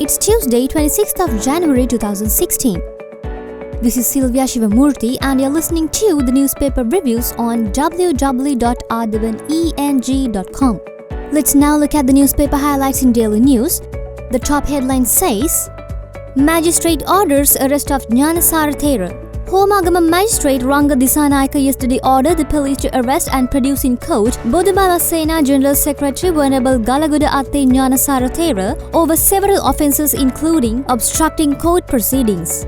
It's Tuesday, 26th of January 2016. This is Sylvia Shivamurthy and you're listening to the newspaper reviews on www.athavaneng.com. Let's now look at the newspaper highlights in daily news. The top headline says, Magistrate orders arrest of Gnanasara Thera. Homagama Magistrate Ranga Disanayaka yesterday ordered the police to arrest and produce in court Bodubala Sena General Secretary Venerable Galagoda Atte Gnanasara Thera over several offences including obstructing court proceedings.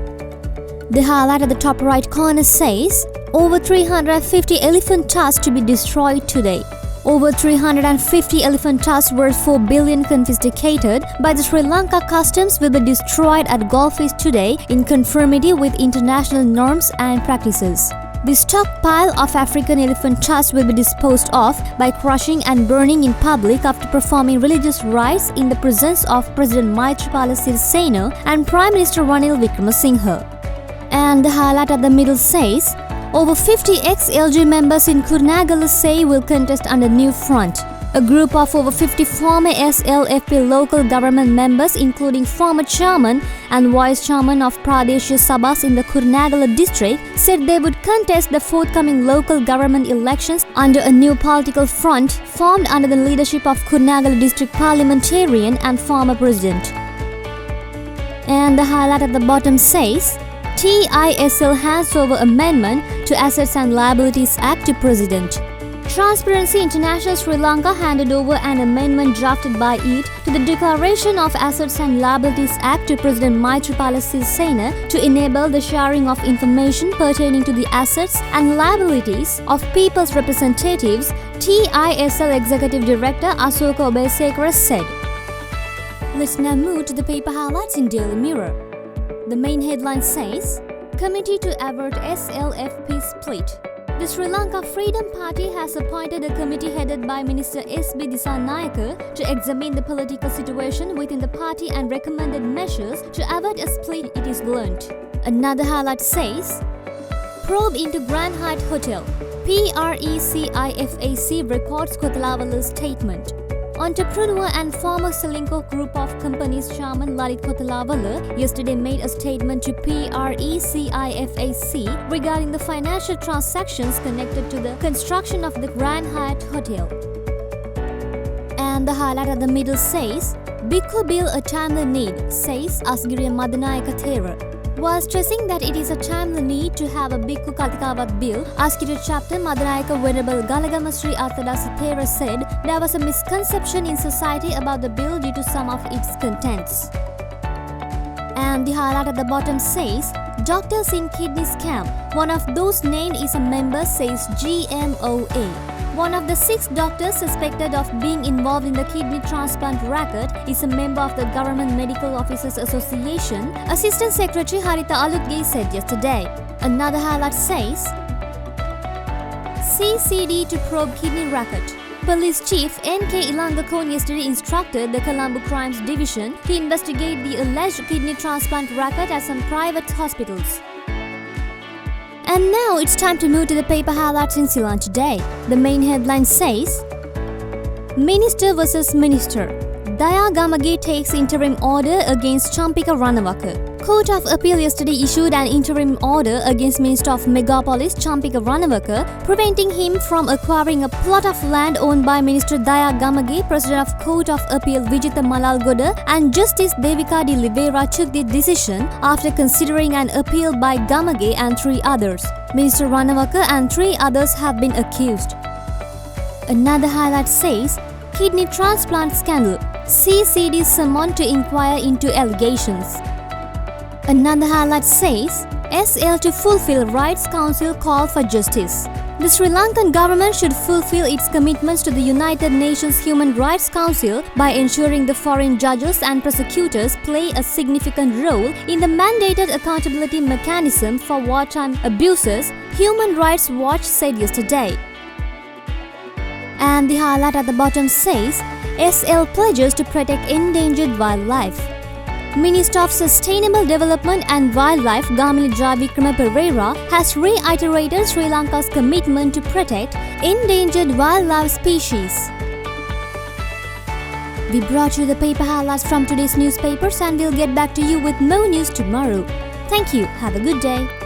The highlight at the top right corner says, over 350 elephant tusks to be destroyed today. Over 350 elephant tusks worth 4 billion confiscated by the Sri Lanka Customs will be destroyed at Golfish today in conformity with international norms and practices. The stockpile of African elephant tusks will be disposed of by crushing and burning in public after performing religious rites in the presence of President Maithripala Sirisena and Prime Minister Ranil Wickremesinghe. And the highlight at the middle says, over 50 ex-LG members in Kurunegala say will contest under new front. A group of over 50 former SLFP local government members, including former chairman and vice chairman of Pradeshya Sabhas in the Kurunegala district, said they would contest the forthcoming local government elections under a new political front formed under the leadership of Kurunegala district parliamentarian and former president. And the highlight at the bottom says, TISL hands over amendment to Assets and Liabilities Act to President. Transparency International Sri Lanka handed over an amendment drafted by it to the Declaration of Assets and Liabilities Act to President Maithripala Sirisena to enable the sharing of information pertaining to the assets and liabilities of people's representatives, TISL Executive Director Asoka Obesekara said. Let's now move to the paper highlights in Daily Mirror. The main headline says, Committee to avert SLFP split. The Sri Lanka Freedom Party has appointed a committee headed by Minister S.B. Disanayaka to examine the political situation within the party and recommended measures to avert a split, it is learnt. Another highlight says, Probe into Grand Hyatt Hotel. PRECIFAC records Kothalawala's statement. Entrepreneur and former Selinco Group of Companies chairman Lalit Kothalawala yesterday made a statement to PRECIFAC regarding the financial transactions connected to the construction of the Grand Hyatt Hotel. And the highlight at the middle says, Bhikkhu Bill a timely need, says Asgiriya Madanayaka Thera. While stressing that it is a timely need to have a Bhikkhu Katikavat bill, Askira chapter Madanayaka Venerable Galagama Sri Arthadasa Thera said there was a misconception in society about the bill due to some of its contents. And the highlight at the bottom says, Doctors in Kidney Scam. One of those named is a member, says GMOA. One of the 6 doctors suspected of being involved in the kidney transplant racket is a member of the Government Medical Officers Association, Assistant Secretary Haritha Alutge said yesterday. Another highlight says, CCD to probe kidney racket. Police Chief N.K. Ilangakon yesterday instructed the Colombo Crimes Division to investigate the alleged kidney transplant racket at some private hospitals. And now it's time to move to the paper highlights in Ceylon today. The main headline says, Minister versus Minister. Daya Gamage takes interim order against Champika Ranawaka. Court of Appeal yesterday issued an interim order against Minister of Megapolis Champika Ranawaka, preventing him from acquiring a plot of land owned by Minister Daya Gamage. President of Court of Appeal Vijitha Malalgoda and Justice Devika de Oliveira took the decision after considering an appeal by Gamage and 3 others. Minister Ranawaka and 3 others have been accused. Another highlight says, Kidney transplant scandal. CCD summoned to inquire into allegations. Another highlight says, SL to fulfill Rights Council call for justice. The Sri Lankan government should fulfill its commitments to the United Nations Human Rights Council by ensuring the foreign judges and prosecutors play a significant role in the mandated accountability mechanism for wartime abuses, Human Rights Watch said yesterday. And the highlight at the bottom says, SL pledges to protect endangered wildlife. Minister of Sustainable Development and Wildlife Gamini Dravikrama Pereira has reiterated Sri Lanka's commitment to protect endangered wildlife species. We brought you the paper highlights from today's newspapers and we'll get back to you with more news tomorrow. Thank you. Have a good day.